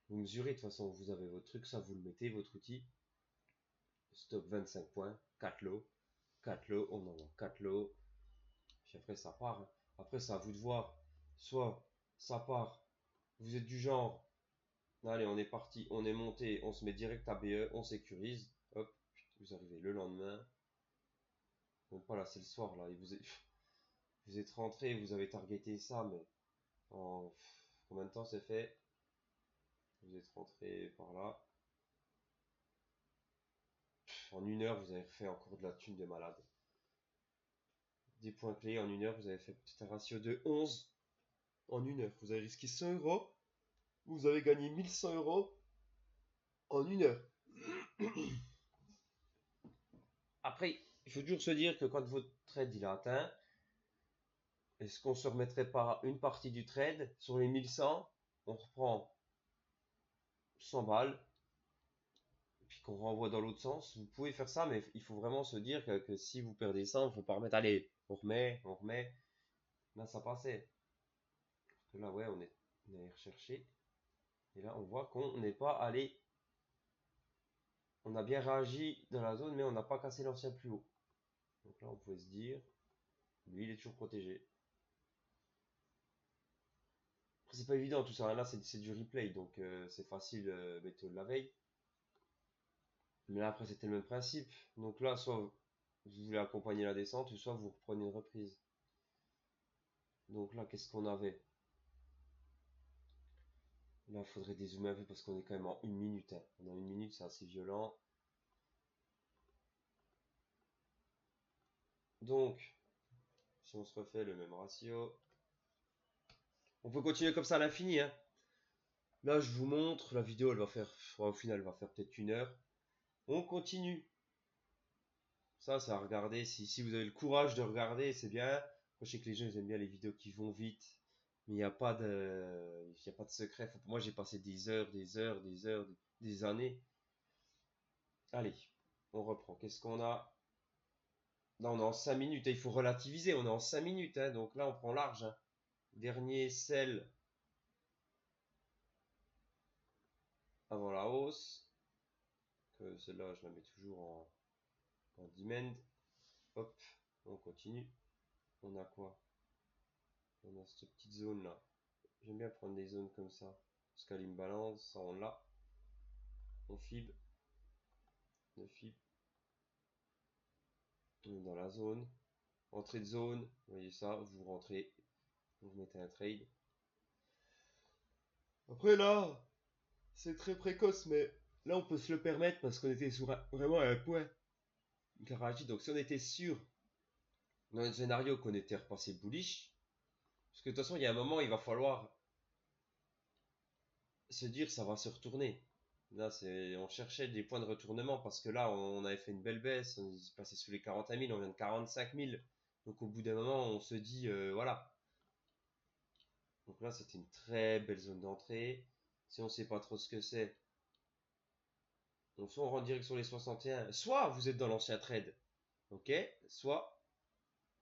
vous mesurez. De toute façon, vous avez votre truc, ça vous le mettez, votre outil. Stop 25 points, 4 lots. 4 lots, on envoie 4 lots. Puis après, ça part. Après, c'est à vous de voir. Soit ça part, vous êtes du genre, Allez, on est parti, on est monté, on se met direct à BE, on sécurise. Hop, vous arrivez le lendemain. Donc voilà, c'est le soir là. Et vous êtes rentré, vous avez targeté ça, mais en combien de temps c'est fait? Vous êtes rentré par là. En 1 heure, vous avez fait encore de la thune de malade. Des points clés, en 1 heure, vous avez fait peut-être un ratio de 11. En 1 heure, vous avez risqué 100 euros. Vous avez gagné 1100 euros en 1 heure. Après, il faut toujours se dire que quand votre trade il est atteint, est-ce qu'on se remettrait pas une partie du trade sur les 1100? On reprend 100 balles, puis qu'on renvoie dans l'autre sens. Vous pouvez faire ça, mais il faut vraiment se dire que si vous perdez 100, il faut pas remettre. Allez, on remet, on remet. Là, ça passait. Parce que là, ouais, on est allé rechercher. Et là, on voit qu'on n'est pas allé. On a bien réagi dans la zone, mais on n'a pas cassé l'ancien plus haut. Donc là, on pouvait se dire, lui, il est toujours protégé. Après, c'est pas évident tout ça. Là, c'est du replay, donc c'est facile mettre la veille. Mais là, après, c'était le même principe. Donc là, soit vous voulez accompagner la descente, ou soit vous reprenez une reprise. Donc là, qu'est-ce qu'on avait? Là, il faudrait dézoomer un peu parce qu'on est quand même en 1 minute. Hein. On a 1 minute, c'est assez violent. Donc, si on se refait le même ratio, on peut continuer comme ça à l'infini. Hein. Là, je vous montre, la vidéo, elle va faire, au final, elle va faire peut-être 1 heure. On continue. Ça, c'est à regarder. Si vous avez le courage de regarder, c'est bien. Moi, je sais que les gens, ils aiment bien les vidéos qui vont vite. Mais il n'y a pas de secret. Moi, j'ai passé des heures, des heures, des heures, des années. Allez, on reprend. Qu'est-ce qu'on a? Là, on est en 5 minutes. Il faut relativiser. On est en 5 minutes. Hein, donc là, on prend large. Hein. Dernier sell avant la hausse. Que celle-là, je la mets toujours en demand. Hop, on continue. On a quoi? On a cette petite zone là. J'aime bien prendre des zones comme ça. Parce qu'elle me balance, ça on l'a. On fib. On fib. On est dans la zone. Entrée de zone. Vous voyez ça, vous rentrez. Vous mettez un trade. Après là, c'est très précoce, mais là on peut se le permettre parce qu'on était sur vraiment un point garage. Donc si on était sûr dans le scénario qu'on était repassé bullish, parce que de toute façon il y a un moment il va falloir se dire ça va se retourner. Là on cherchait des points de retournement parce que là on avait fait une belle baisse, on est passé sous les 41 000, on vient de 45 000. Donc au bout d'un moment on se dit voilà. Donc là c'était une très belle zone d'entrée. Si on sait pas trop ce que c'est, donc soit on rentre direct sur les 61, soit vous êtes dans l'ancien trade, ok, soit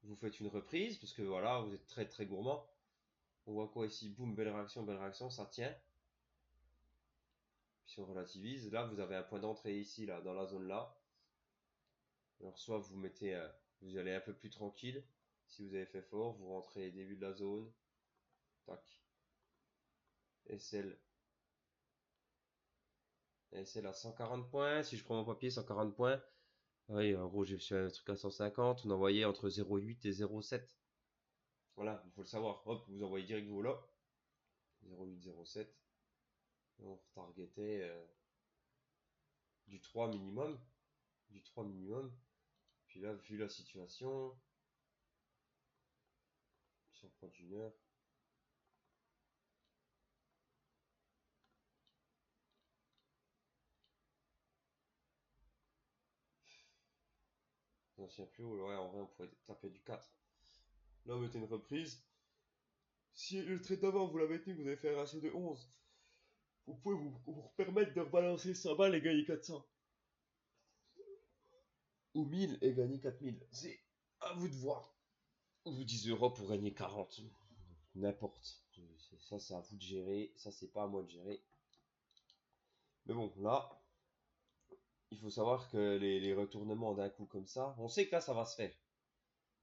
vous faites une reprise, parce que voilà, vous êtes très très gourmand. On voit quoi ici? Boum, belle réaction, ça tient. Puis si on relativise, là vous avez un point d'entrée ici, là, dans la zone là. Alors soit vous mettez, vous allez un peu plus tranquille. Si vous avez fait fort, vous rentrez début de la zone. Tac. SL. SL à 140 points. Si je prends mon papier, 140 points. Oui, en gros, j'ai fait un truc à 150. On envoyait entre 0,8 et 0,7. Voilà, il faut le savoir. Hop, vous envoyez direct vos là. 0,8, 0,7. On retargetait du 3 minimum. Du 3 minimum. Puis là, vu la situation, si on prend une heure, l'ancien plus haut, ouais, en vrai, on pourrait taper du 4. Là, on mettait une reprise. Si le trade d'avant, vous l'avez tenu, vous avez fait un ratio de 11, vous pouvez vous permettre de rebalancer 100 balles et gagner 400. Ou 1000 et gagner 4000. C'est à vous de voir. Ou 10 euros pour gagner 40. N'importe. Ça, c'est à vous de gérer. Ça, c'est pas à moi de gérer. Mais bon, là, il faut savoir que les retournements d'un coup comme ça, on sait que là, ça va se faire.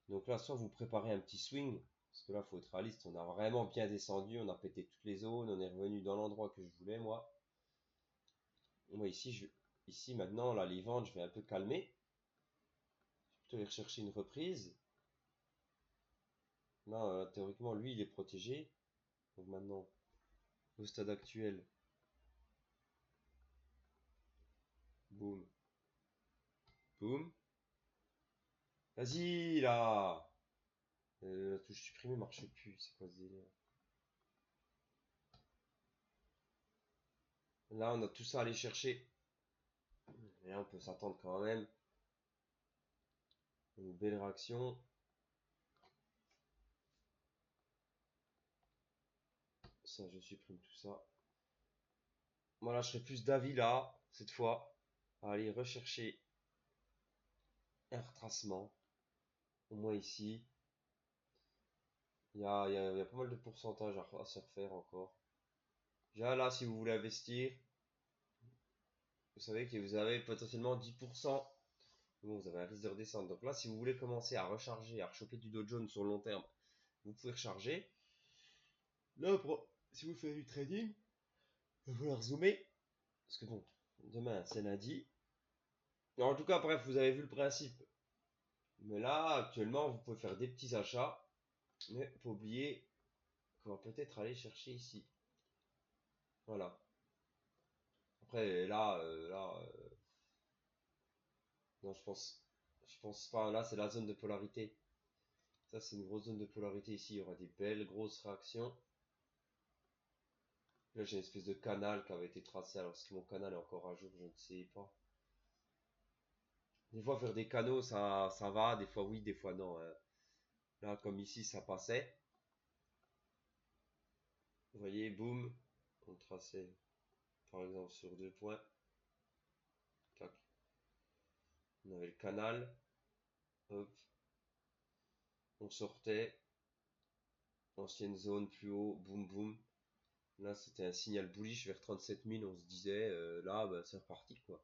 Donc là, soit vous préparez un petit swing, parce que là, il faut être réaliste. On a vraiment bien descendu, on a pété toutes les zones, on est revenu dans l'endroit que je voulais, moi. Moi ici maintenant, là, les ventes, je vais un peu calmer. Je vais plutôt aller rechercher une reprise. Là, théoriquement, lui, il est protégé. Donc maintenant, au stade actuel, boum, boum. Vas-y, là! La touche supprimée marche plus, c'est quoi ce délire? Là, on a tout ça à aller chercher. Et là, on peut s'attendre quand même à une belle réaction. Ça, je supprime tout ça. Voilà, je serai plus d'avis là, cette fois, à aller rechercher un retracement. Au moins ici. Il y a pas mal de pourcentage à se refaire encore. Déjà là, si vous voulez investir, vous savez que vous avez potentiellement 10%. Bon, vous avez un risque de redescendre. Donc là, si vous voulez commencer à recharger, à rechoper du Dow Jones sur le long terme, vous pouvez recharger. Là, si vous faites du trading, il va falloir zoomer. Parce que bon, demain, c'est lundi. En tout cas, bref, vous avez vu le principe. Mais là, actuellement, vous pouvez faire des petits achats. Mais faut oublier qu'on va peut-être aller chercher ici. Voilà. Après, non, je pense pas. Là, c'est la zone de polarité. Ça, c'est une grosse zone de polarité ici. Il y aura des belles grosses réactions. Là, j'ai une espèce de canal qui avait été tracé. Alors, est-ce que mon canal est encore à jour? Je ne sais pas. Des fois, faire des canaux, ça va. Des fois, oui, des fois, non, hein. Là, comme ici, ça passait. Vous voyez, boum. On traçait, par exemple, sur 2 points. Tac. On avait le canal. Hop. On sortait. Ancienne zone plus haut. Boum, boum. Là, c'était un signal bullish vers 37 000. On se disait, là, bah, c'est reparti, quoi.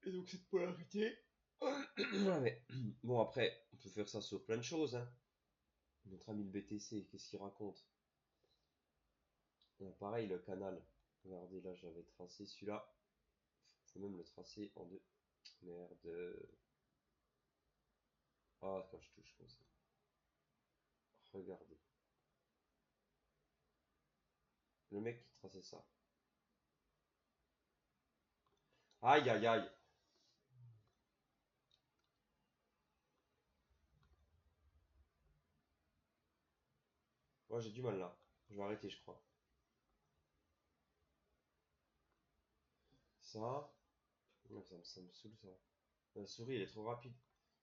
Et donc, cette polarité. Ouais. Bon, après, on peut faire ça sur plein de choses, hein. Notre ami le BTC, qu'est-ce qu'il raconte? Pareil, le canal. Regardez, là, j'avais tracé celui-là. Faut même le tracer en deux. Merde. Ah, quand je touche comme ça. Regardez. Le mec qui traçait ça. Aïe, aïe, aïe. Moi, j'ai du mal là. Je vais arrêter, je crois. Ça. Ouais, ça me saoule, ça. La souris, elle est trop rapide.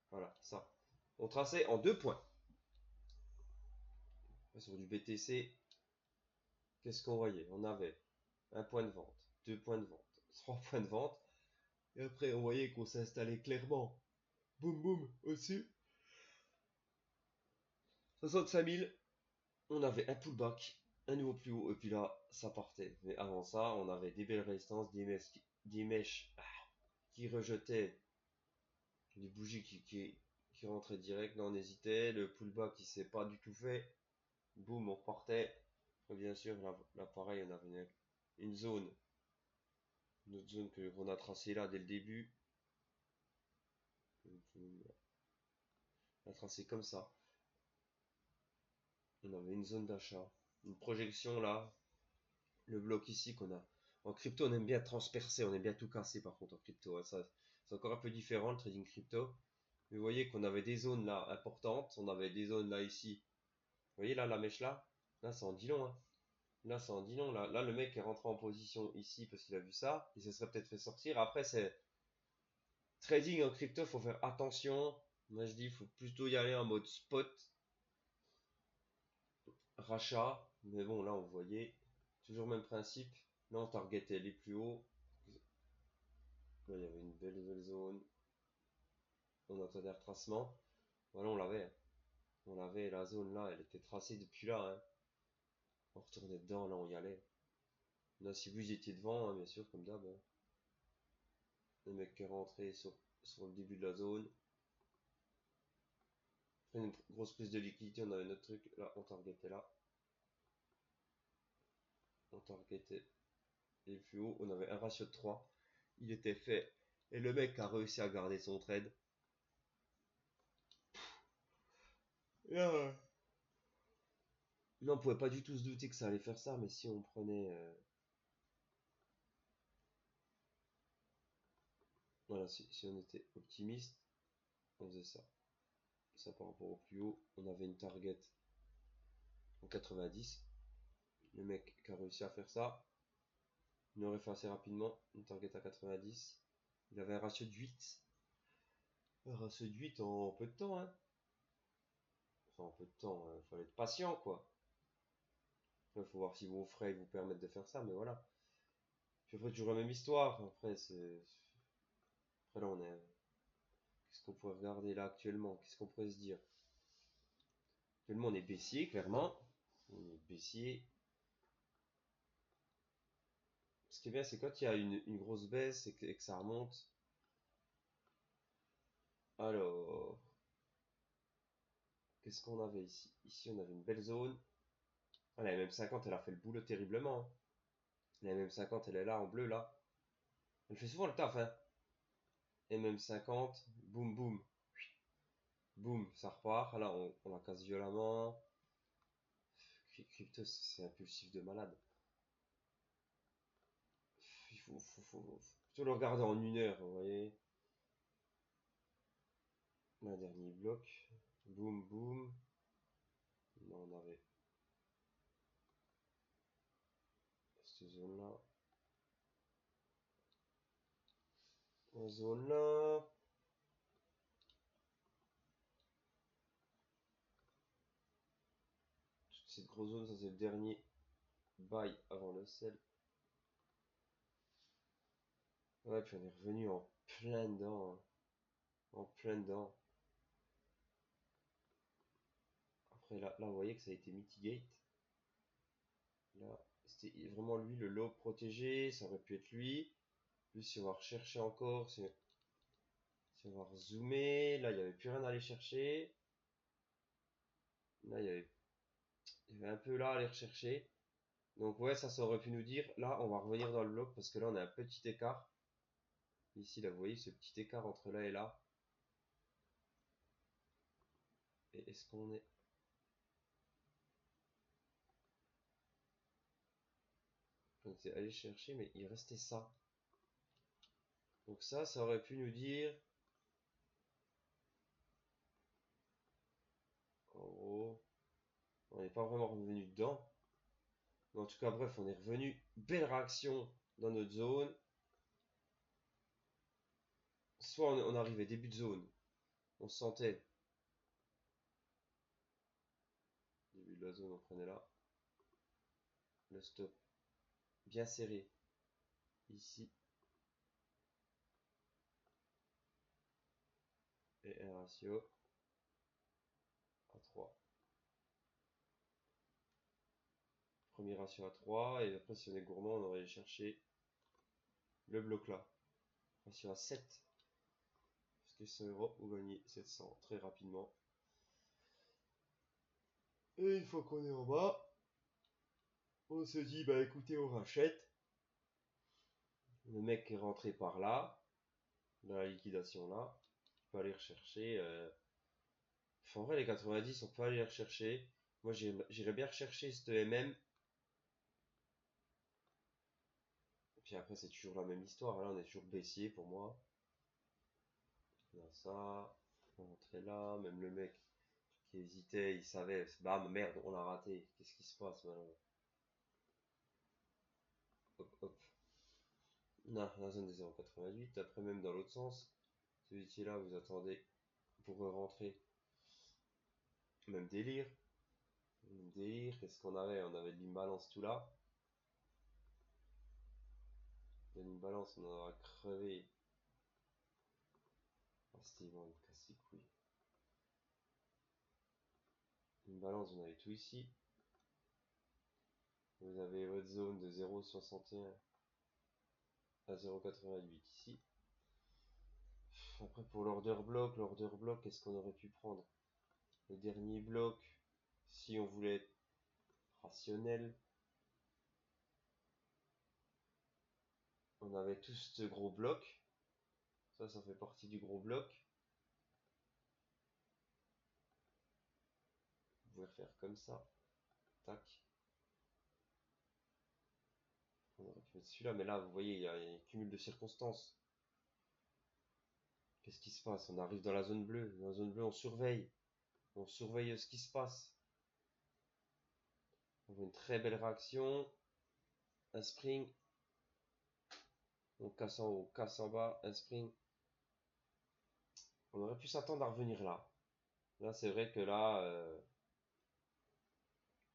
Voilà, ça. On traçait en 2 points. Sur du BTC, qu'est-ce qu'on voyait? On avait un point de vente, 2 points de vente, 3 points de vente. Et après, on voyait qu'on s'installait clairement. Boum, boum, au-dessus. 65 000. On avait un pullback, un nouveau plus haut, et puis là, ça partait. Mais avant ça, on avait des belles résistances, des mèches qui rejetaient, des bougies qui rentraient direct. Là, on hésitait. Le pullback, qui s'est pas du tout fait. Boum, on repartait. Et bien sûr, là, pareil, on avait une zone. Une autre zone qu'on a tracée là dès le début. On a tracé comme ça. On avait une zone d'achat. Une projection là. Le bloc ici qu'on a. En crypto, on aime bien transpercer, on aime bien tout casser par contre en crypto, hein. Ça, c'est encore un peu différent le trading crypto. Mais vous voyez qu'on avait des zones là importantes, on avait des zones là ici. Vous voyez là la mèche là? Là ça en dit long, hein. Là ça en dit long. Là le mec est rentré en position ici parce qu'il a vu ça. Il se serait peut-être fait sortir. Après c'est trading en crypto, faut faire attention. Moi je dis faut plutôt y aller en mode spot, rachat. Mais bon là on voyait toujours le même principe. Là on targetait les plus hauts. Là, il y avait une belle zone. On attendait un retracement. Voilà, on l'avait, hein. On l'avait, la zone là, elle était tracée depuis là, hein. On retournait dedans, là, on y allait. Là, si vous étiez devant, hein, bien sûr, comme d'hab, hein. Le mec qui est rentré sur le début de la zone. Après une grosse prise de liquidité, on avait notre truc. Là, on targetait là. On targetait et le fluo, on avait un ratio de 3. Il était fait. Et le mec a réussi à garder son trade. Là, on pouvait pas du tout se douter que ça allait faire ça, mais si on prenait... Voilà, si on était optimiste, on faisait ça. Ça par rapport au plus haut, on avait une target en 90. Le mec qui a réussi à faire ça, il aurait fait assez rapidement une target à 90. Il avait un ratio de 8. Un ratio de 8 en peu de temps, hein. Enfin, en peu de temps, il fallait être patient, quoi. Il faut voir si vos frais vous permettent de faire ça, mais voilà. Puis après, toujours la même histoire. Après, c'est... Après, là, on est... Qu'est-ce qu'on pourrait regarder là actuellement? Qu'est-ce qu'on pourrait se dire? Actuellement, on est baissier, clairement. On est baissier. Ce qui est bien, c'est quand il y a une grosse baisse et que ça remonte. Alors, qu'est-ce qu'on avait ici? Ici, on avait une belle zone. Ah, la MM50, elle a fait le boulot terriblement, hein. La MM50, elle est là, en bleu, là. Elle fait souvent le taf, hein. MM50, boum, boum. Boum, ça repart. Là, on la casse violemment. Crypto, c'est impulsif de malade. Il faut plutôt le regarder en 1 heure, vous voyez. Un dernier bloc. Boum, boum. Là, on avait cette zone-là. La zone-là. Toute cette grosse zone, ça c'est le dernier buy avant le sell. Ouais, puis on est revenu en plein dedans, hein. En plein dedans. Après, là, vous voyez que ça a été mitigate. Là, c'était vraiment lui le low protégé. Ça aurait pu être lui. Plus si on va rechercher encore, si on va rezoomer, là il n'y avait plus rien à aller chercher. Là il y avait un peu là à aller rechercher. Donc ouais, ça aurait pu nous dire, là on va revenir dans le bloc parce que là on a un petit écart. Ici là vous voyez ce petit écart entre là et là. Et est-ce qu'on est... On était allé chercher mais il restait ça. Donc ça aurait pu nous dire... En gros, on n'est pas vraiment revenu dedans. Mais en tout cas bref, on est revenu. Belle réaction dans notre zone. Soit on arrivait début de zone. On se sentait. Début de la zone, on prenait là. Le stop bien serré ici et un ratio à 3. Premier ratio à 3 et après si on est gourmand on aurait allé chercher le bloc là. Ratio à 7. Parce que 100 euros vous gagnez 700 très rapidement. Et une fois qu'on est en bas, on se dit bah écoutez on rachète. Le mec est rentré par là, dans la liquidation là. On peut aller rechercher. Enfin, en vrai les 90 on peut aller les rechercher. Moi j'irais bien rechercher cette MM. Et puis après c'est toujours la même histoire. Là on est toujours baissier pour moi. Là, ça. On rentrait là. Même le mec qui hésitait, il savait. Bam, merde, on l'a raté. Qu'est-ce qui se passe maintenant? Hop, hop. Non, la zone des 0,88. Après, même dans l'autre sens, celui qui est là, vous attendez pour rentrer. Même délire. Même délire. Qu'est-ce qu'on avait? On avait de l'imbalance tout là. De l'imbalance, on en aura crevé. Ah, c'était bon, il casse les couilles. Une balance, on avait tout ici. Vous avez votre zone de 0,61 à 0,88 ici. Après pour l'order bloc, qu'est-ce qu'on aurait pu prendre? Le dernier bloc, si on voulait être rationnel, On avait tout ce gros bloc. Ça fait partie du gros bloc. Vous pouvez refaire comme ça. Tac. On aurait pu mettre celui-là, mais là, vous voyez, il y a un cumul de circonstances. Qu'est-ce qui se passe? On arrive dans la zone bleue. Dans la zone bleue, on surveille. On surveille ce qui se passe. On voit une très belle réaction. Un spring. On casse en haut, casse en bas, un spring. On aurait pu s'attendre à revenir là. Là, c'est vrai que là,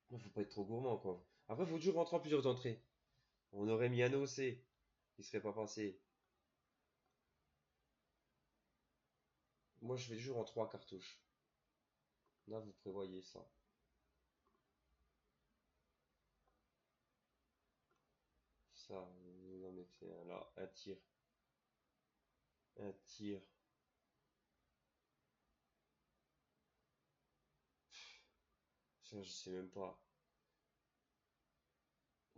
faut pas être trop gourmand, quoi. Après, faut toujours rentrer en plusieurs entrées. On aurait mis un OC qui serait pas passé. Moi, je vais toujours en 3 cartouches. Là, vous prévoyez ça. Ça, vous en mettez un là, un tir. Un tir. Ça, je sais même pas.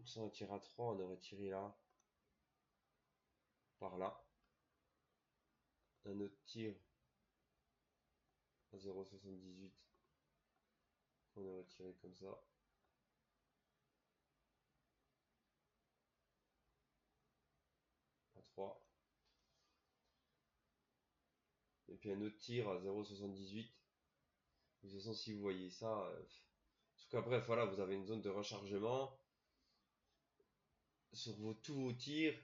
Ça, un tir à 3, on aurait tiré là. Par là. Un autre tir à 0,78. On aurait tiré comme ça. À 3. Et puis un autre tir à 0,78. De toute façon, si vous voyez ça, parce qu'après, voilà, vous avez une zone de rechargement. Sur tous vos tirs,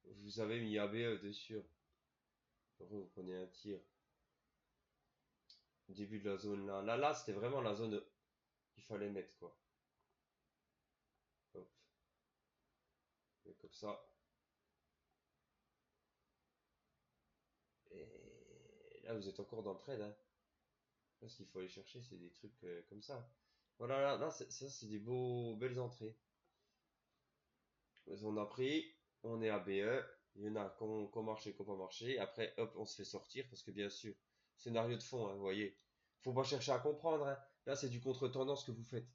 vous avez mis ABE dessus. Après, vous prenez un tir. Début de la zone là. Là, c'était vraiment la zone qu'il fallait mettre, quoi. Hop. Et comme ça. Et là, vous êtes encore dans le trade, hein. Là, ce qu'il faut aller chercher, c'est des trucs comme ça. Voilà, là ça, c'est des belles entrées. On a pris, on est ABE. Il y en a qui ont marché, qui n'ont pas marché. Après, hop, on se fait sortir parce que bien sûr, scénario de fond, hein, vous voyez. Faut pas chercher à comprendre, hein. Là, c'est du contre-tendance que vous faites.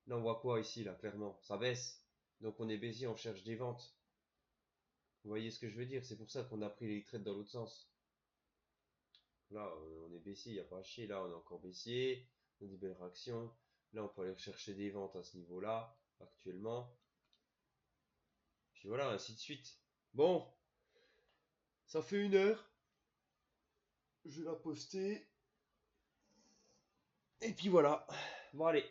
Là, on voit quoi ici, là, clairement? Ça baisse. Donc, on est baissier, on cherche des ventes. Vous voyez ce que je veux dire? C'est pour ça qu'on a pris les trades dans l'autre sens. Là, on est baissier, il n'y a pas à chier. Là, on est encore baissier. On a des belles réactions. Là, on peut aller chercher des ventes à ce niveau-là, actuellement. Puis voilà, ainsi de suite. Bon, ça fait 1 heure. Je vais la poster. Et puis voilà. Bon, allez.